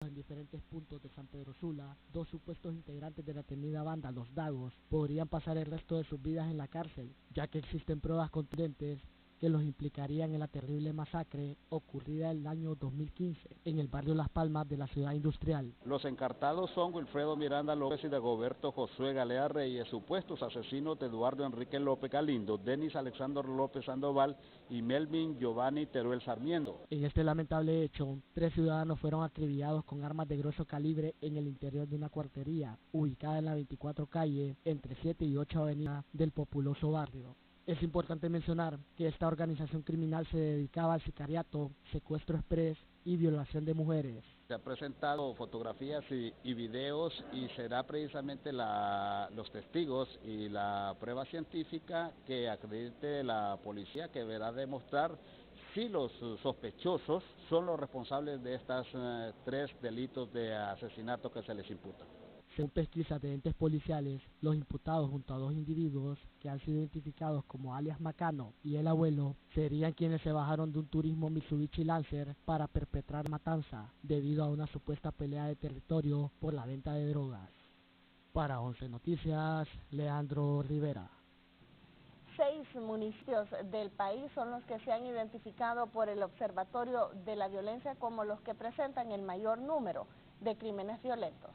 En diferentes puntos de San Pedro Sula, dos supuestos integrantes de la temida banda Los Dagos podrían pasar el resto de sus vidas en la cárcel, ya que existen pruebas contundentes que los implicarían en la terrible masacre ocurrida el año 2015 en el barrio Las Palmas de la ciudad industrial. Los encartados son Wilfredo Miranda López y Dagoberto Josué Galea Reyes, supuestos asesinos de Eduardo Enrique López Galindo, Denis Alexander López Sandoval y Melvin Giovanni Teruel Sarmiento. En este lamentable hecho, 3 ciudadanos fueron acribillados con armas de grueso calibre en el interior de una cuartería ubicada en la 24 calle entre 7 y 8 avenida del populoso barrio. Es importante mencionar que esta organización criminal se dedicaba al sicariato, secuestro express y violación de mujeres. Se han presentado fotografías y videos y será precisamente los testigos y la prueba científica que acredite la policía, que deberá demostrar si los sospechosos son los responsables de estos 3 delitos de asesinato que se les imputa. Según pesquisas de entes policiales, los imputados junto a 2 individuos que han sido identificados como alias Macano y el abuelo serían quienes se bajaron de un turismo Mitsubishi Lancer para perpetrar matanza debido a una supuesta pelea de territorio por la venta de drogas. Para 11 Noticias, Leandro Rivera. 6 municipios del país son los que se han identificado por el Observatorio de la Violencia como los que presentan el mayor número de crímenes violentos.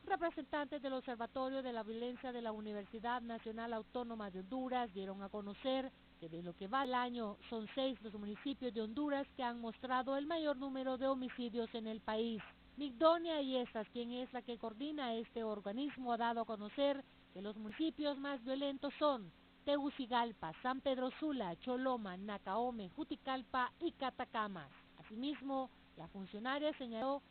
Representantes del Observatorio de la Violencia de la Universidad Nacional Autónoma de Honduras dieron a conocer que de lo que va el año son 6 los municipios de Honduras que han mostrado el mayor número de homicidios en el país. Migdonia Yesas, quien es la que coordina este organismo, ha dado a conocer que los municipios más violentos son Tegucigalpa, San Pedro Sula, Choloma, Nacaome, Juticalpa y Catacamas. Asimismo, la funcionaria señaló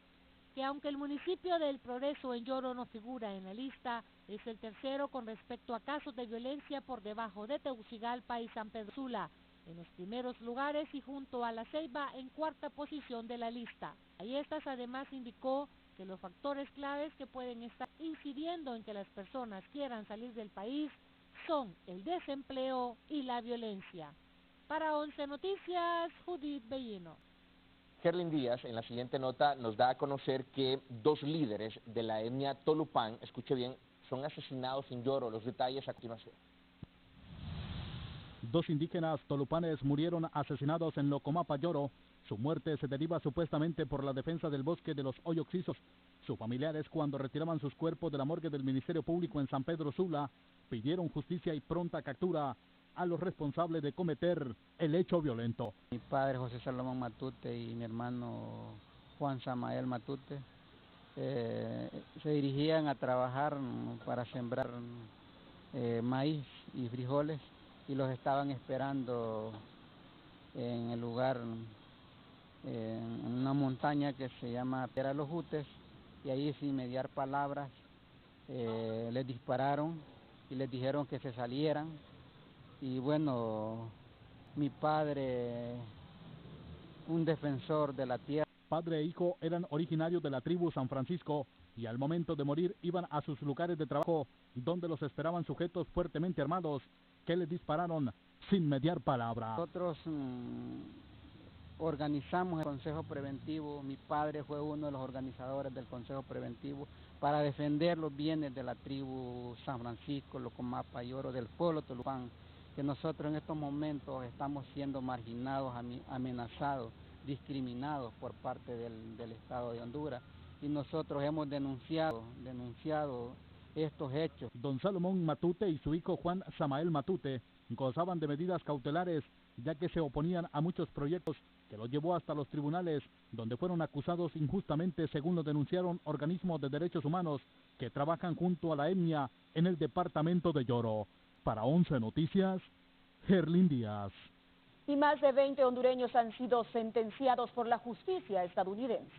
que aunque el municipio de El Progreso en Yoro no figura en la lista, es el tercero con respecto a casos de violencia por debajo de Tegucigalpa y San Pedro Sula, en los primeros lugares y junto a La Ceiba en 4ª posición de la lista. Ayestas además indicó que los factores claves que pueden estar incidiendo en que las personas quieran salir del país son el desempleo y la violencia. Para 11 Noticias, Judith Bellino. Herlin Díaz, en la siguiente nota, nos da a conocer que 2 líderes de la etnia Tolupán, escuche bien, son asesinados en Yoro. Los detalles a continuación. 2 indígenas tolupanes murieron asesinados en Locomapa, Yoro. Su muerte se deriva supuestamente por la defensa del bosque de los Hoyoxisos. Sus familiares, cuando retiraban sus cuerpos de la morgue del Ministerio Público en San Pedro Sula, pidieron justicia y pronta captura a los responsables de cometer el hecho violento. Mi padre José Salomón Matute y mi hermano Juan Samael Matute se dirigían a trabajar para sembrar maíz y frijoles y los estaban esperando en el lugar, en una montaña que se llama Piedra de los Jutes, y ahí sin mediar palabras les dispararon y les dijeron que se salieran. Y bueno, mi padre, un defensor de la tierra. Padre e hijo eran originarios de la tribu San Francisco y al momento de morir iban a sus lugares de trabajo donde los esperaban sujetos fuertemente armados que les dispararon sin mediar palabra. Nosotros organizamos el Consejo Preventivo. Mi padre fue uno de los organizadores del Consejo Preventivo para defender los bienes de la tribu San Francisco, Locomapa, Yoro, del pueblo Tolupán, que nosotros en estos momentos estamos siendo marginados, amenazados, discriminados por parte del Estado de Honduras, y nosotros hemos denunciado estos hechos. Don Salomón Matute y su hijo Juan Samael Matute gozaban de medidas cautelares, ya que se oponían a muchos proyectos que los llevó hasta los tribunales, donde fueron acusados injustamente, según lo denunciaron organismos de derechos humanos que trabajan junto a la etnia en el departamento de Yoro. Para 11 Noticias, Herlin Díaz. Y más de 20 hondureños han sido sentenciados por la justicia estadounidense.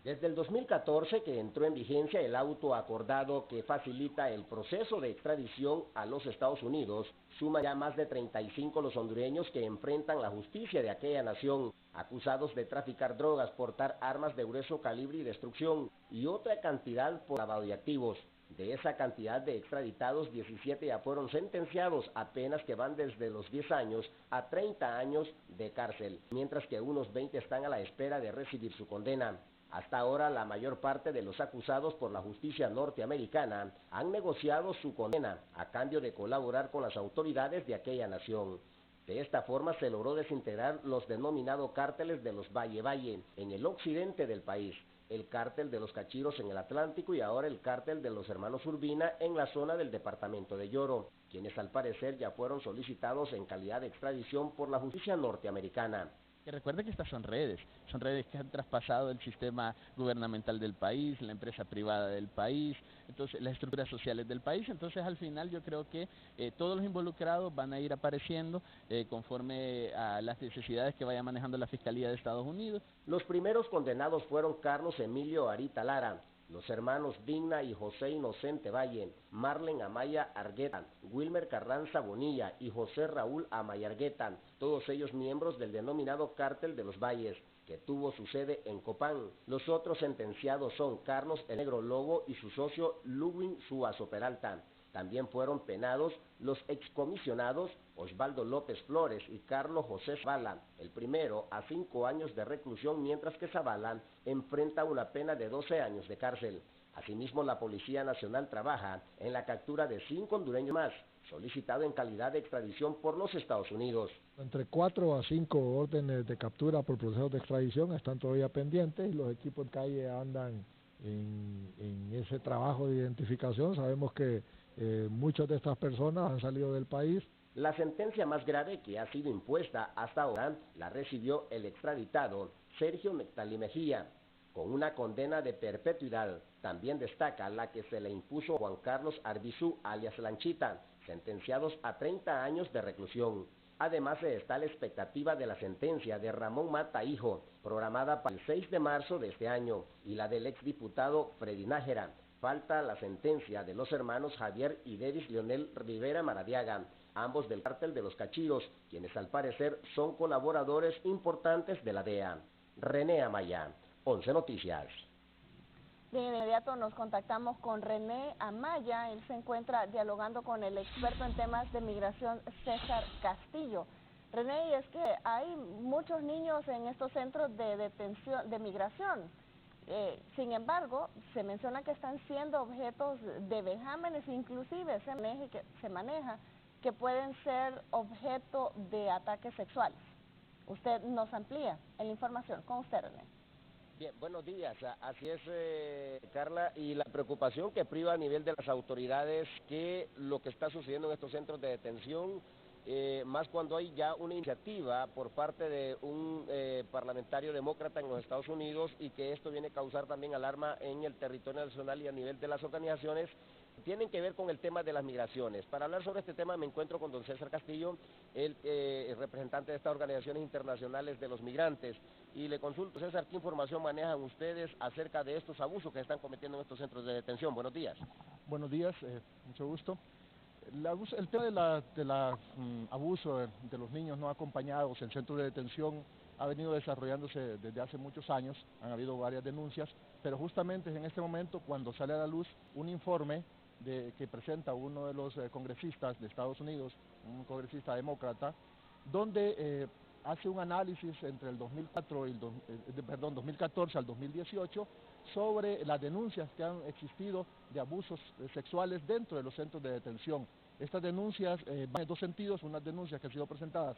Desde el 2014 que entró en vigencia el auto acordado que facilita el proceso de extradición a los Estados Unidos, suma ya más de 35 los hondureños que enfrentan la justicia de aquella nación, acusados de traficar drogas, portar armas de grueso calibre y destrucción y otra cantidad por lavado de activos. De esa cantidad de extraditados, 17 ya fueron sentenciados a penas que van desde los 10 años a 30 años de cárcel, mientras que unos 20 están a la espera de recibir su condena. Hasta ahora, la mayor parte de los acusados por la justicia norteamericana han negociado su condena a cambio de colaborar con las autoridades de aquella nación. De esta forma se logró desintegrar los denominados cárteles de los Valle en el occidente del país, el cártel de los Cachiros en el Atlántico y ahora el cártel de los hermanos Urbina en la zona del departamento de Yoro, quienes al parecer ya fueron solicitados en calidad de extradición por la justicia norteamericana. Que recuerde que estas son redes que han traspasado el sistema gubernamental del país, la empresa privada del país, entonces las estructuras sociales del país. Entonces al final yo creo que todos los involucrados van a ir apareciendo conforme a las necesidades que vaya manejando la Fiscalía de Estados Unidos. Los primeros condenados fueron Carlos Emilio Arita Lara, los hermanos Digna y José Inocente Valle, Marlen Amaya Argueta, Wilmer Carranza Bonilla y José Raúl Amaya Argueta, todos ellos miembros del denominado Cártel de los Valles, que tuvo su sede en Copán. Los otros sentenciados son Carlos el Negro Lobo y su socio Ludwig Suazo Peralta. También fueron penados los excomisionados Osvaldo López Flores y Carlos José Zavala, el primero a 5 años de reclusión, mientras que Zavala enfrenta una pena de 12 años de cárcel. Asimismo, la Policía Nacional trabaja en la captura de 5 hondureños más, solicitado en calidad de extradición por los Estados Unidos. Entre 4 a 5 órdenes de captura por procesos de extradición están todavía pendientes y los equipos de calle andan en ese trabajo de identificación. Sabemos que muchas de estas personas han salido del país. La sentencia más grave que ha sido impuesta hasta ahora la recibió el extraditado Sergio Nectalí Mejía, con una condena de perpetuidad. También destaca la que se le impuso a Juan Carlos Arbizú, alias Lanchita, sentenciados a 30 años de reclusión. Además, está la expectativa de la sentencia de Ramón Mata Hijo, programada para el 6 de marzo de este año, y la del exdiputado Freddy Nájera. Falta la sentencia de los hermanos Javier y Denis Leonel Rivera Maradiaga, ambos del cártel de los Cachiros, quienes al parecer son colaboradores importantes de la DEA. René Amaya, 11 Noticias. De inmediato nos contactamos con René Amaya. Él se encuentra dialogando con el experto en temas de migración, César Castillo. René, y es que hay muchos niños en estos centros de detención, de migración. Sin embargo, se menciona que están siendo objetos de vejámenes, inclusive se maneja que pueden ser objeto de ataques sexuales. Usted nos amplía en la información. Con usted, René. Bien, buenos días. Así es, Carla, y la preocupación que priva a nivel de las autoridades que lo que está sucediendo en estos centros de detención, más cuando hay ya una iniciativa por parte de un parlamentario demócrata en los Estados Unidos y que esto viene a causar también alarma en el territorio nacional y a nivel de las organizaciones, tienen que ver con el tema de las migraciones. Para hablar sobre este tema me encuentro con don César Castillo, el representante de estas organizaciones internacionales de los migrantes, y le consulto, César, ¿qué información manejan ustedes acerca de estos abusos que están cometiendo en estos centros de detención? Buenos días. Buenos días, mucho gusto. El tema del abuso de los niños no acompañados en centros de detención ha venido desarrollándose desde hace muchos años, han habido varias denuncias, pero justamente en este momento cuando sale a la luz un informe que presenta uno de los congresistas de Estados Unidos, un congresista demócrata, donde hace un análisis entre el 2014 al 2018 sobre las denuncias que han existido de abusos sexuales dentro de los centros de detención. Estas denuncias van en dos sentidos, unas denuncias que han sido presentadas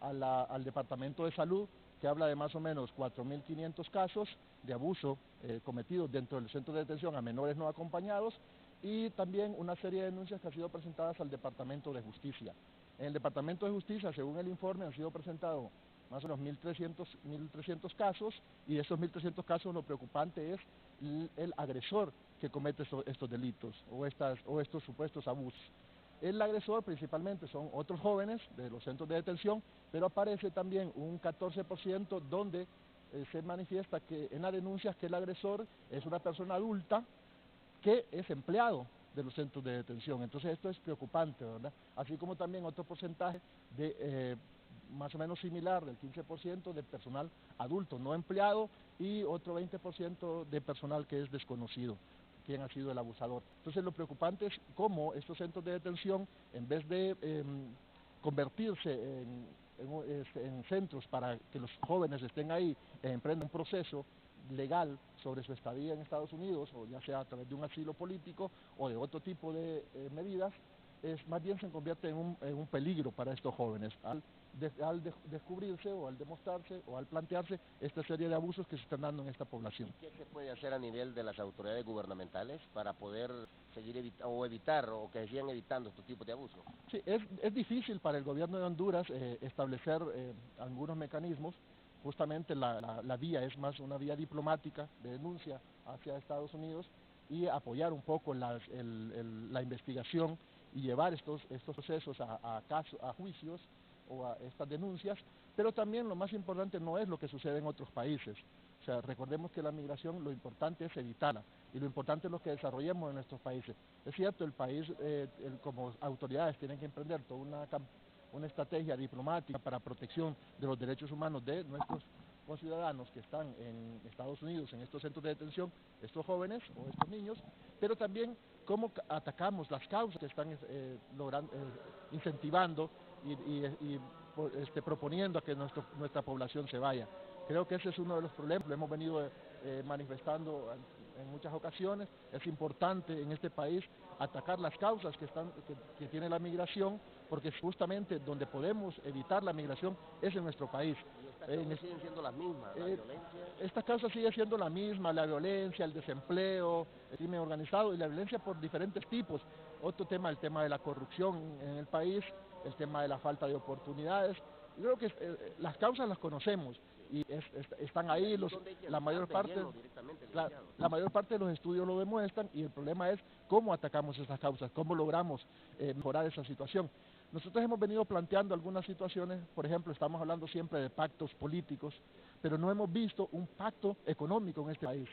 al Departamento de Salud, que habla de más o menos 4.500 casos de abuso cometidos dentro del centro de detención a menores no acompañados, y también una serie de denuncias que han sido presentadas al Departamento de Justicia. En el Departamento de Justicia, según el informe, han sido presentados más o menos 1.300 casos, y de esos 1.300 casos lo preocupante es el agresor que comete estos delitos o estos supuestos abusos. El agresor principalmente son otros jóvenes de los centros de detención, pero aparece también un 14% donde se manifiesta que en las denuncias que el agresor es una persona adulta que es empleado de los centros de detención. Entonces esto es preocupante, ¿verdad? Así como también otro porcentaje de más o menos similar, del 15% de personal adulto no empleado y otro 20% de personal que es desconocido. quién ha sido el abusador. Entonces lo preocupante es cómo estos centros de detención, en vez de convertirse en centros para que los jóvenes estén ahí e emprendan un proceso legal sobre su estadía en Estados Unidos, o ya sea a través de un asilo político o de otro tipo de medidas, más bien se convierte en un peligro para estos jóvenes al descubrirse o al demostrarse o al plantearse esta serie de abusos que se están dando en esta población. ¿Y qué se puede hacer a nivel de las autoridades gubernamentales para poder seguir evitar o que sigan evitando estos tipos de abusos? Sí, es difícil para el gobierno de Honduras establecer algunos mecanismos. Justamente la vía es más una vía diplomática de denuncia hacia Estados Unidos y apoyar un poco la investigación y llevar estos procesos a juicios o a estas denuncias, pero también lo más importante no es lo que sucede en otros países. O sea, recordemos que la migración lo importante es evitarla y lo importante es lo que desarrollemos en nuestros países. Es cierto, el país como autoridades tienen que emprender toda una estrategia diplomática para protección de los derechos humanos de nuestros conciudadanos que están en Estados Unidos, en estos centros de detención, estos jóvenes o estos niños, pero también cómo atacamos las causas que están incentivando y proponiendo a que nuestra población se vaya. Creo que ese es uno de los problemas, lo hemos venido manifestando en muchas ocasiones. Es importante en este país atacar las causas que tiene la migración, porque justamente donde podemos evitar la migración es en nuestro país. ¿Y estas causas siguen siendo las mismas, la violencia? Esta causa sigue siendo la misma, la violencia, el desempleo, el crimen organizado y la violencia por diferentes tipos. Otro tema, el tema de la corrupción en el país, el tema de la falta de oportunidades. Yo creo que las causas las conocemos y están ahí, la mayor parte de los estudios lo demuestran, y el problema es cómo atacamos esas causas, cómo logramos mejorar esa situación. Nosotros hemos venido planteando algunas situaciones, por ejemplo, estamos hablando siempre de pactos políticos, pero no hemos visto un pacto económico en este país.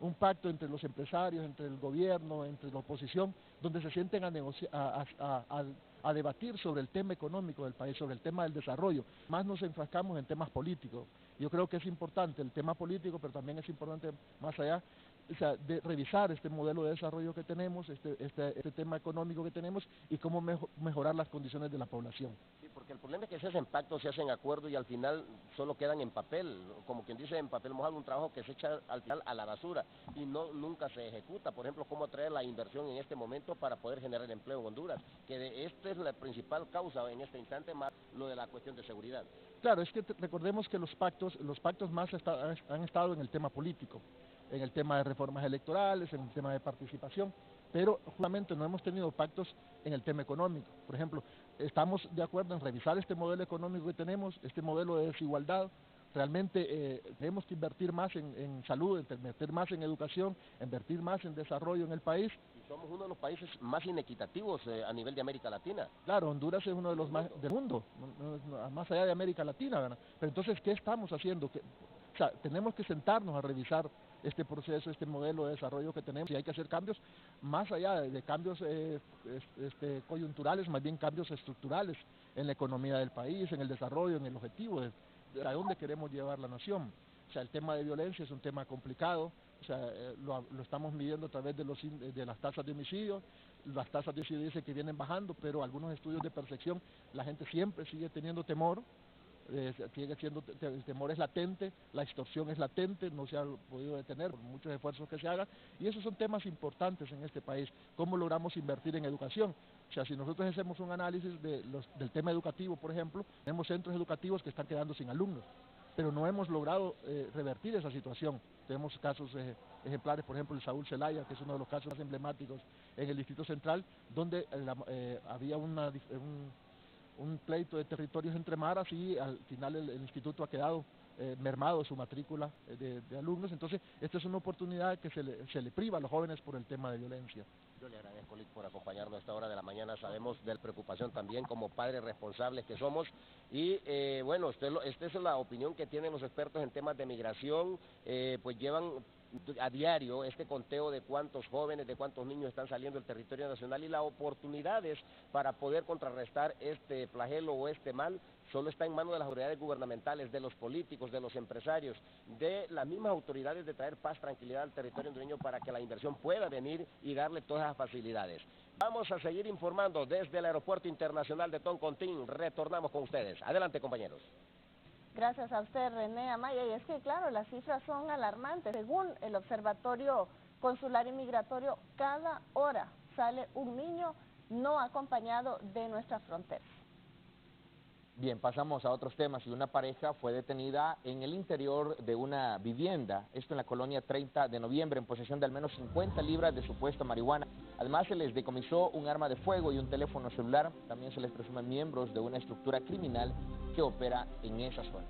Un pacto entre los empresarios, entre el gobierno, entre la oposición, donde se sienten a debatir sobre el tema económico del país, sobre el tema del desarrollo. Más nos enfrascamos en temas políticos. Yo creo que es importante el tema político, pero también es importante más allá, o sea, de revisar este modelo de desarrollo que tenemos, este tema económico que tenemos y cómo mejorar las condiciones de la población. Sí, porque el problema es que se hacen pactos, se hacen acuerdos y al final solo quedan en papel, como quien dice en papel mojado, un trabajo que se echa al final a la basura y nunca se ejecuta. Por ejemplo, cómo atraer la inversión en este momento para poder generar empleo en Honduras, que esta es la principal causa en este instante, más lo de la cuestión de seguridad. Claro, es que recordemos que los pactos más han estado en el tema político, en el tema de reformas electorales, en el tema de participación, pero justamente no hemos tenido pactos en el tema económico. Por ejemplo, estamos de acuerdo en revisar este modelo económico que tenemos, este modelo de desigualdad. Realmente tenemos que invertir más en salud, invertir más en educación, invertir más en desarrollo en el país. Y somos uno de los países más inequitativos a nivel de América Latina. Claro, Honduras es uno de los más del mundo, más allá de América Latina, ¿verdad? Pero entonces, ¿qué estamos haciendo? O sea, tenemos que sentarnos a revisar este proceso, este modelo de desarrollo que tenemos, y hay que hacer cambios más allá de cambios coyunturales, más bien cambios estructurales en la economía del país, en el desarrollo, en el objetivo de a dónde queremos llevar la nación. O sea, el tema de violencia es un tema complicado, o sea, lo estamos midiendo a través de las tasas de homicidio. Las tasas de homicidio dicen que vienen bajando, pero algunos estudios de percepción, la gente siempre sigue teniendo temor. El temor es latente, la extorsión es latente, no se ha podido detener por muchos esfuerzos que se hagan, y esos son temas importantes en este país. ¿Cómo logramos invertir en educación? O sea, si nosotros hacemos un análisis del tema educativo, por ejemplo, tenemos centros educativos que están quedando sin alumnos, pero no hemos logrado revertir esa situación. Tenemos casos ejemplares, por ejemplo, el Saúl Zelaya, que es uno de los casos más emblemáticos en el Distrito Central, donde había un pleito de territorios entre maras y al final el instituto ha quedado mermado su matrícula de alumnos. Entonces, esta es una oportunidad que se le priva a los jóvenes por el tema de violencia. Yo le agradezco, Lic, por acompañarnos a esta hora de la mañana. Sabemos de la preocupación también como padres responsables que somos. Y bueno, esta es la opinión que tienen los expertos en temas de migración. Pues llevan a diario este conteo de cuántos jóvenes, de cuántos niños están saliendo del territorio nacional, y las oportunidades para poder contrarrestar este flagelo o este mal Solo está en manos de las autoridades gubernamentales, de los políticos, de los empresarios, de las mismas autoridades de traer paz, tranquilidad al territorio hondureño para que la inversión pueda venir y darle todas las facilidades. Vamos a seguir informando desde el Aeropuerto Internacional de Toncontín. Retornamos con ustedes. Adelante, compañeros. Gracias a usted, René Amaya. Y es que, claro, las cifras son alarmantes. Según el Observatorio Consular y Migratorio, cada hora sale un niño no acompañado de nuestras fronteras. Bien, pasamos a otros temas. Y una pareja fue detenida en el interior de una vivienda, esto en la colonia 30 de noviembre, en posesión de al menos 50 libras de supuesta marihuana. Además, se les decomisó un arma de fuego y un teléfono celular. También se les presumen miembros de una estructura criminal que opera en esa zona.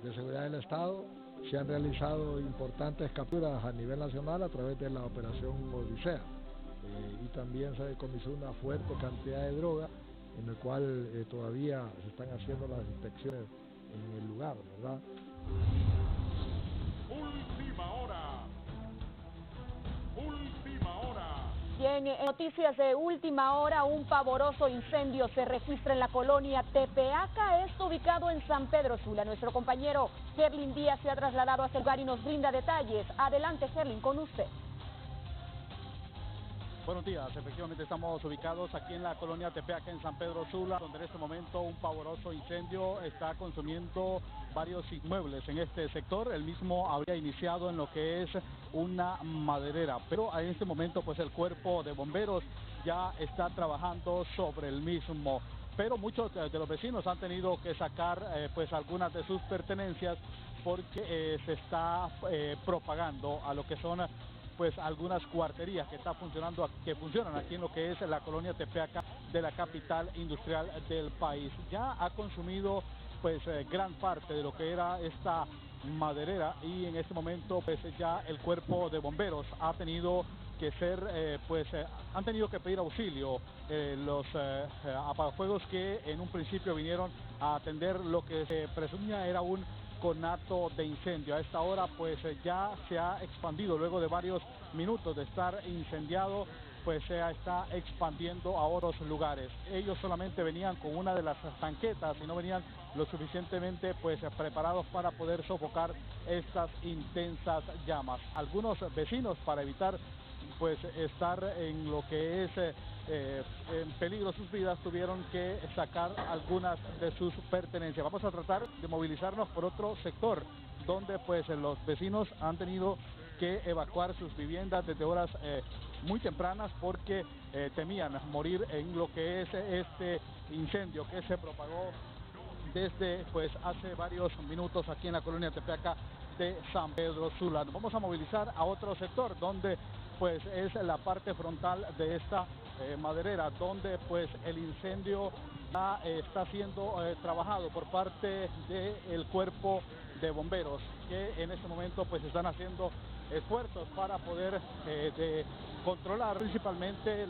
De seguridad del Estado se han realizado importantes capturas a nivel nacional a través de la operación Odisea y también se decomisó una fuerte cantidad de droga en el cual todavía se están haciendo las inspecciones en el lugar, ¿verdad? Última hora. Última hora. Bien, en noticias de última hora, un pavoroso incendio se registra en la colonia Tepeaca, esto ubicado en San Pedro Sula. Nuestro compañero Gerlin Díaz se ha trasladado a este lugar y nos brinda detalles. Adelante, Gerlin, con usted. Buenos días, efectivamente estamos ubicados aquí en la colonia Tepeaca en San Pedro Sula, donde en este momento un pavoroso incendio está consumiendo varios inmuebles en este sector. El mismo habría iniciado en lo que es una maderera, pero en este momento pues el cuerpo de bomberos ya está trabajando sobre el mismo. Pero muchos de los vecinos han tenido que sacar pues algunas de sus pertenencias porque se está propagando a lo que son pues algunas cuarterías que funcionan aquí en lo que es la colonia Tepeaca de la capital industrial del país. Ya ha consumido pues gran parte de lo que era esta maderera y en este momento pues ya el cuerpo de bomberos ha tenido que han tenido que pedir auxilio los apagafuegos que en un principio vinieron a atender lo que se presumía era un conato de incendio. A esta hora pues ya se ha expandido, luego de varios minutos de estar incendiado, pues se está expandiendo a otros lugares. Ellos solamente venían con una de las tanquetas y no venían lo suficientemente pues preparados para poder sofocar estas intensas llamas. Algunos vecinos, para evitar pues estar en lo que es en peligro sus vidas, tuvieron que sacar algunas de sus pertenencias. Vamos a tratar de movilizarnos por otro sector donde pues los vecinos han tenido que evacuar sus viviendas desde horas muy tempranas porque temían morir en lo que es este incendio que se propagó desde pues hace varios minutos aquí en la colonia Tepeaca de San Pedro Sula. Nos vamos a movilizar a otro sector donde pues es la parte frontal de esta maderera, donde pues el incendio ya está siendo trabajado por parte del cuerpo de bomberos, que en este momento pues están haciendo esfuerzos para poder controlar principalmente